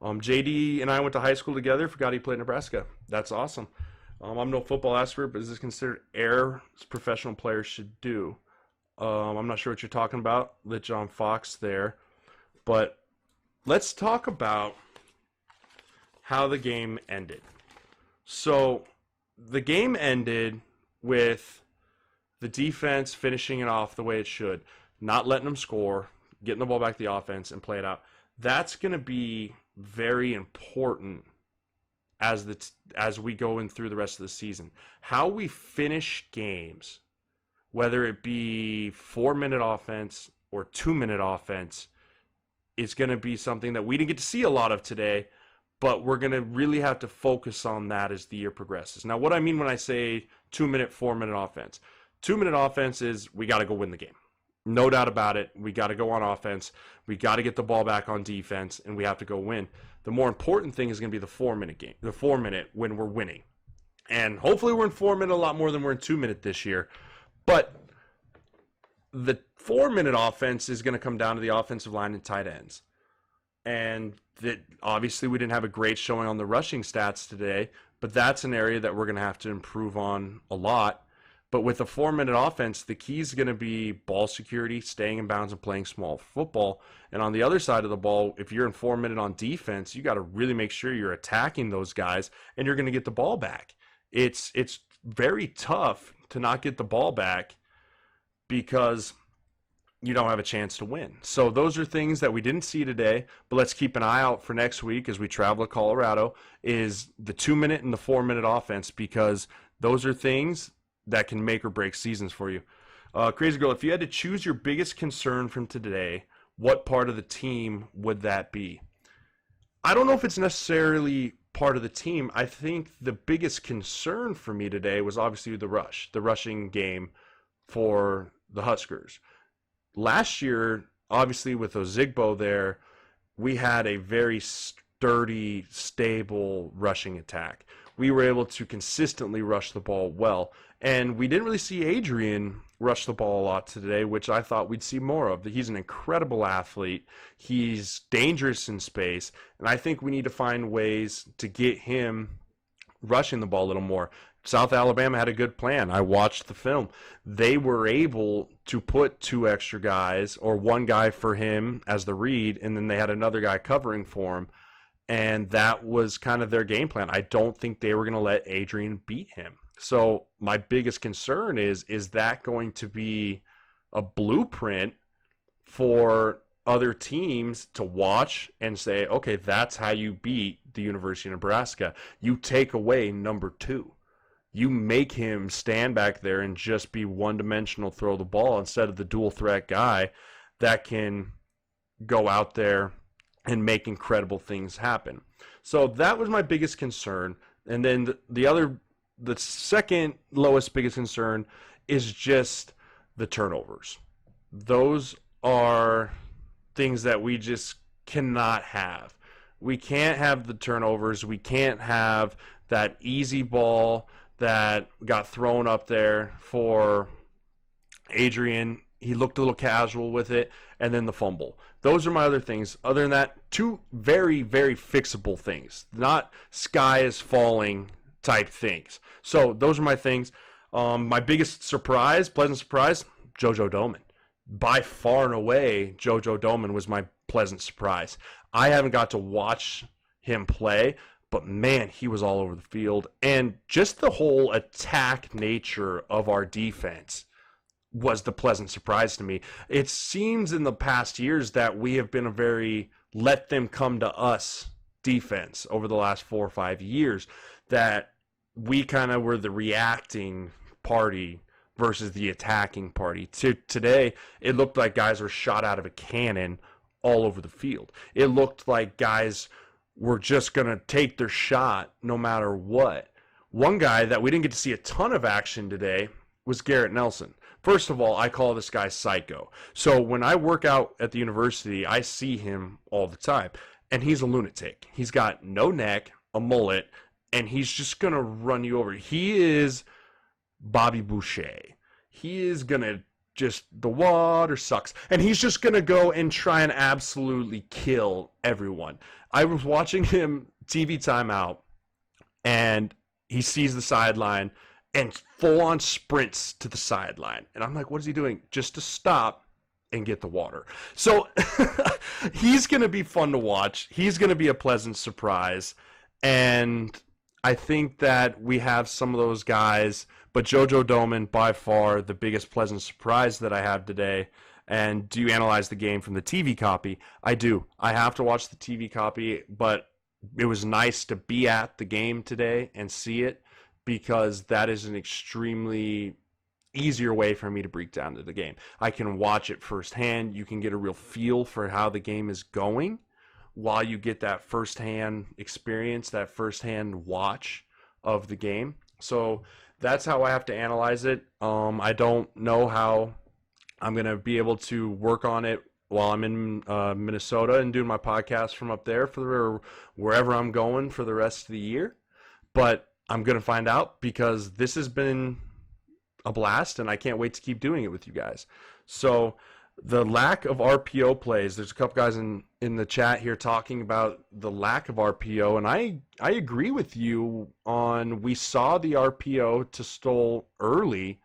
JD and I went to high school together. Forgot he played Nebraska. That's awesome. I'm no football expert, but is this considered air professional players should do? I'm not sure what you're talking about. Lit John Fox there. But let's talk about how the game ended. So the game ended with the defense finishing it off the way it should, not letting them score, getting the ball back to the offense, and play it out. That's going to be very important as we go in through the rest of the season. How we finish games, whether it be 4-minute offense or 2-minute offense, is going to be something that we didn't get to see a lot of today, but we're going to really have to focus on that as the year progresses. Now, what I mean when I say 2-minute, 4-minute offense, 2-minute offense is we got to go win the game. No doubt about it. We got to go on offense. We got to get the ball back on defense, and we have to go win. The more important thing is going to be the 4-minute game, the 4-minute when we're winning. And hopefully we're in 4-minute a lot more than we're in 2-minute this year. But the 4-minute offense is going to come down to the offensive line and tight ends. And that obviously we didn't have a great showing on the rushing stats today, but that's an area that we're going to have to improve on a lot. But with a 4-minute offense, the key is going to be ball security, staying in bounds, and playing small football. And on the other side of the ball, if you're in 4-minute on defense, you got to really make sure you're attacking those guys and you're going to get the ball back. It's very tough to not get the ball back because you don't have a chance to win. So those are things that we didn't see today, but let's keep an eye out for next week as we travel to Colorado, is the 2-minute and the 4-minute offense, because those are things that can make or break seasons for you. Crazy Girl, if you had to choose your biggest concern from today, what part of the team would that be? I don't know if it's necessarily part of the team. I think the biggest concern for me today was obviously the rushing game for the Huskers. Last year, obviously with Ozigbo there, we had a very sturdy, stable rushing attack. We were able to consistently rush the ball well, and we didn't really see Adrian rush the ball a lot today, which I thought we'd see more of. He's an incredible athlete. He's dangerous in space, and I think we need to find ways to get him rushing the ball a little more. South Alabama had a good plan. I watched the film. They were able to put 2 extra guys, or 1 guy for him as the read, and then they had another guy covering for him, and that was kind of their game plan. I don't think they were going to let Adrian beat him. So my biggest concern is that going to be a blueprint for other teams to watch and say, okay, that's how you beat the University of Nebraska. You take away number 2. You make him stand back there and just be one-dimensional, throw the ball, instead of the dual-threat guy that can go out there and make incredible things happen. So that was my biggest concern. And then the second lowest biggest concern is just the turnovers. Those are things that we just cannot have. We can't have the turnovers. We can't have that easy ball that got thrown up there for Adrian. He looked a little casual with it, and then the fumble. Those are my other things. Other than that, 2 very, very fixable things, not sky is falling type things. So those are my things. My biggest surprise, pleasant surprise, JoJo Domann. By far and away, JoJo Domann was my pleasant surprise. I haven't got to watch him play, but man, he was all over the field. And just the whole attack nature of our defense was the pleasant surprise to me. It seems in the past years that we have been a very let them come to us defense over the last 4 or 5 years, that we kind of were the reacting party versus the attacking party. Today, it looked like guys were shot out of a cannon all over the field. It looked like guys were just going to take their shot no matter what. One guy that we didn't get to see a ton of action today was Garrett Nelson. First of all, I call this guy Psycho. So when I work out at the university, I see him all the time, and he's a lunatic. He's got no neck, a mullet, and he's just going to run you over. He is Bobby Boucher. He is going to just, the water sucks. And he's just going to go and try and absolutely kill everyone. I was watching him TV timeout, and he sees the sideline and full-on sprints to the sideline. And I'm like, what is he doing? Just to stop and get the water. So he's going to be fun to watch. He's going to be a pleasant surprise. And I think that we have some of those guys, but JoJo Domann, by far, the biggest pleasant surprise that I have today. And do you analyze the game from the TV copy? I do. I have to watch the TV copy, but it was nice to be at the game today and see it, because that is an extremely easier way for me to break down to the game. I can watch it firsthand. You can get a real feel for how the game is going while you get that firsthand experience, that firsthand watch of the game. So that's how I have to analyze it. I don't know how I'm going to be able to work on it while I'm in Minnesota and doing my podcast from up there for wherever I'm going for the rest of the year. But I'm going to find out, because this has been a blast, and I can't wait to keep doing it with you guys. So the lack of RPO plays, there's a couple guys in the chat here talking about the lack of RPO, and I agree with you on, we saw the RPO to Stoll early,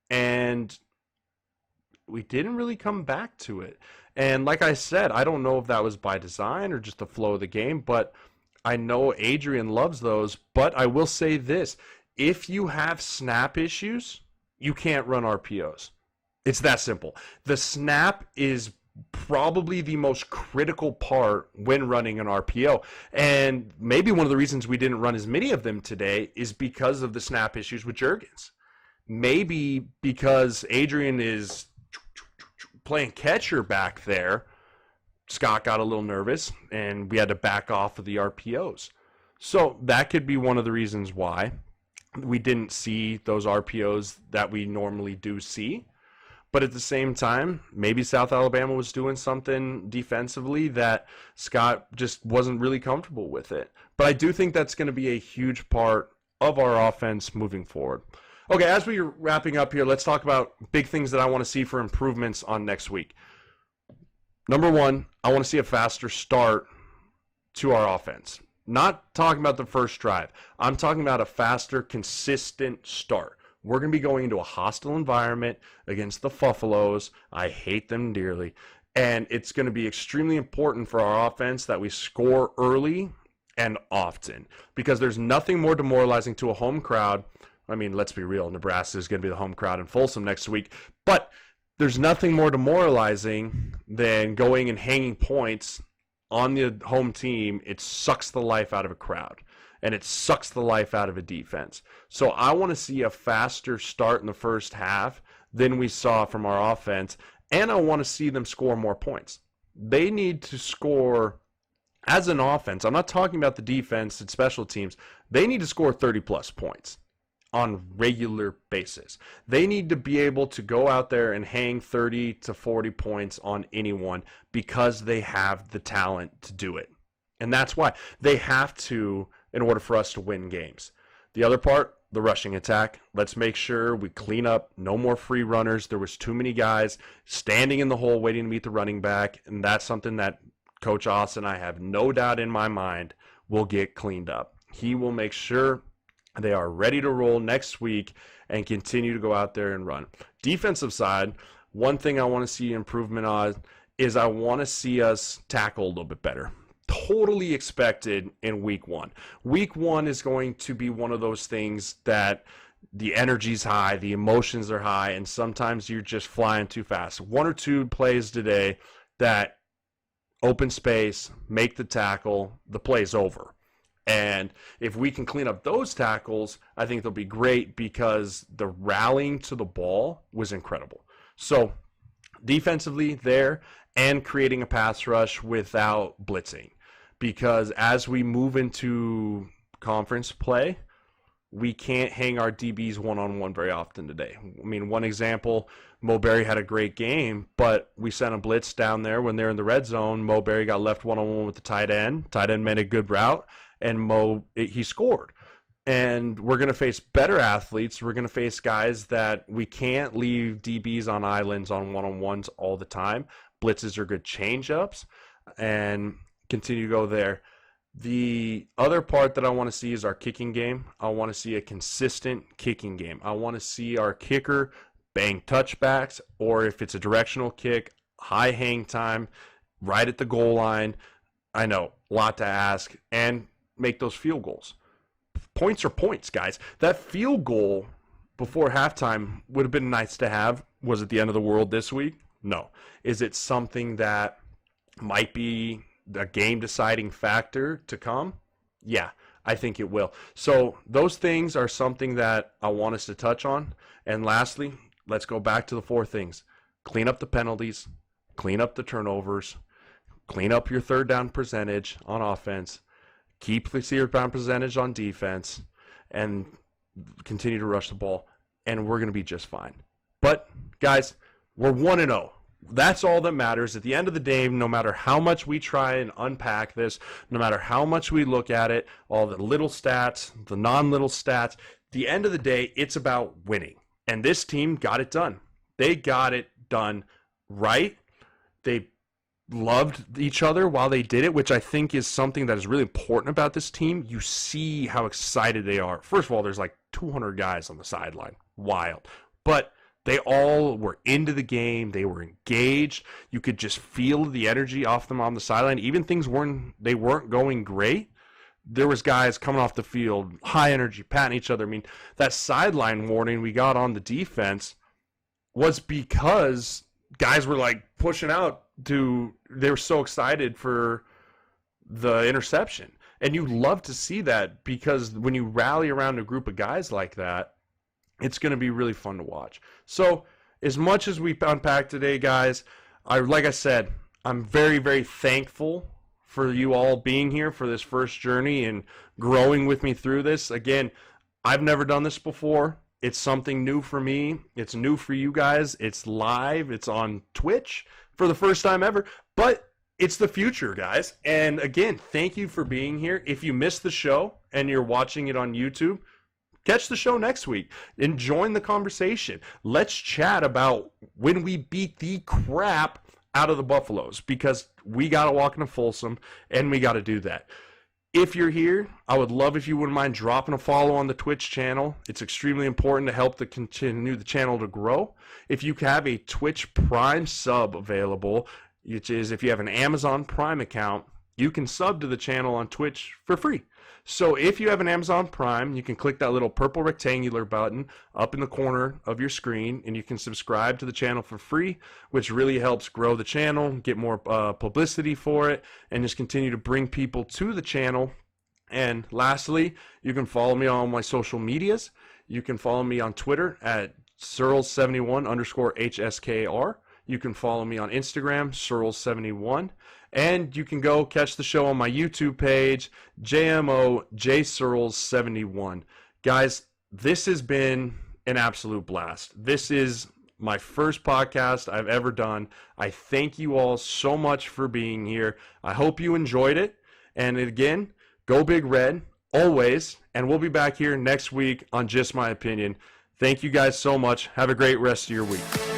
and we didn't really come back to it. And like I said, I don't know if that was by design or just the flow of the game, but I know Adrian loves those. But I will say this, if you have snap issues, you can't run RPOs. It's that simple. The snap is probably the most critical part when running an RPO. And maybe one of the reasons we didn't run as many of them today is because of the snap issues with Juergens. maybe because Adrian is playing catcher back there, Scott got a little nervous and we had to back off of the RPOs. So that could be one of the reasons why we didn't see those RPOs that we normally do see. But at the same time, maybe South Alabama was doing something defensively that Scott just wasn't really comfortable with it. But I do think that's going to be a huge part of our offense moving forward. Okay, as we're wrapping up here, let's talk about big things that I want to see for improvements on next week. Number one, I want to see a faster start to our offense. Not talking about the first drive. I'm talking about a faster, consistent start. We're going to be going into a hostile environment against the Buffaloes. I hate them dearly. And it's going to be extremely important for our offense that we score early and often, because there's nothing more demoralizing to a home crowd. I mean, let's be real. Nebraska is going to be the home crowd in Folsom next week. But there's nothing more demoralizing than going and hanging points on the home team. It sucks the life out of a crowd. And it sucks the life out of a defense. So I want to see a faster start in the first half than we saw from our offense. And I want to see them score more points. They need to score as an offense. I'm not talking about the defense and special teams. They need to score 30-plus points on regular basis. They need to be able to go out there and hang 30 to 40 points on anyone because they have the talent to do it. And that's why they have to, in order for us to win games. The other part, the rushing attack. Let's make sure we clean up. No more free runners. There was too many guys standing in the hole waiting to meet the running back, and that's something that Coach Austin, I have no doubt in my mind, will get cleaned up. He will make sure they are ready to roll next week and continue to go out there and run. Defensive side, one thing I want to see improvement on is I want to see us tackle a little bit better. Totally expected in week one. Week one is going to be one of those things that the energy's high, the emotions are high, and sometimes you're just flying too fast. One or two plays today that open space, make the tackle, the play's over. And if we can clean up those tackles, I think they'll be great because the rallying to the ball was incredible. So defensively there, and creating a pass rush without blitzing. Because as we move into conference play, we can't hang our DBs one-on-one very often today. I mean, one example, Mo Berry had a great game, but we sent a blitz down there when they're in the red zone. Mo Berry got left one-on-one with the tight end. Tight end made a good route, and he scored. And we're going to face better athletes. We're going to face guys that we can't leave DBs on islands on one-on-ones all the time. Blitzes are good change-ups, and continue to go there. The other part that I want to see is our kicking game. I want to see a consistent kicking game. I want to see our kicker bang touchbacks, or if it's a directional kick, high hang time, right at the goal line. I know, a lot to ask, and make those field goals. Points are points, guys. That field goal before halftime would have been nice to have. Was it the end of the world this week? No. Is it something that might be a game-deciding factor to come? Yeah, I think it will. So those things are something that I want us to touch on. And lastly, let's go back to the four things. Clean up the penalties, clean up the turnovers, clean up your third down percentage on offense, keep the third down percentage on defense, and continue to rush the ball, and we're going to be just fine. But, guys, we're 1-0. That's all that matters. At the end of the day, no matter how much we try and unpack this, no matter how much we look at it, all the little stats, the non-little stats, at the end of the day, it's about winning. And this team got it done. They got it done right. They loved each other while they did it, which I think is something that is really important about this team. You see how excited they are. First of all, there's like 200 guys on the sideline. Wild. But they all were into the game. They were engaged. You could just feel the energy off them on the sideline. Even things weren't going great. There was guys coming off the field, high energy, patting each other. I mean, that sideline warning we got on the defense was because guys were like pushing out they were so excited for the interception. And you love to see that, because when you rally around a group of guys like that, It's going to be really fun to watch. So as much as we unpacked today, guys, like I said, I'm very, very thankful for you all being here for this first journey and growing with me through this. Again, I've never done this before. It's something new for me. It's new for you guys. It's live. It's on Twitch for the first time ever. But it's the future, guys. And again, thank you for being here. If you missed the show and you're watching it on YouTube, catch the show next week and join the conversation. Let's chat about when we beat the crap out of the Buffaloes, because we got to walk into Folsom and we got to do that. If you're here, I would love if you wouldn't mind dropping a follow on the Twitch channel. It's extremely important to help continue the channel to grow. If you have a Twitch Prime sub available, which is if you have an Amazon Prime account, you can sub to the channel on Twitch for free. So if you have an Amazon Prime, you can click that little purple rectangular button up in the corner of your screen, and you can subscribe to the channel for free, which really helps grow the channel, get more publicity for it, and just continue to bring people to the channel. And lastly, you can follow me on my social medias. You can follow me on Twitter at Sirles71_HSKR. You can follow me on Instagram, Sirles71. And you can go catch the show on my YouTube page, JMO Sirles71. Guys, this has been an absolute blast. This is my first podcast I've ever done. I thank you all so much for being here. I hope you enjoyed it. And again, go Big Red, always. And we'll be back here next week on Just My Opinion. Thank you guys so much. Have a great rest of your week.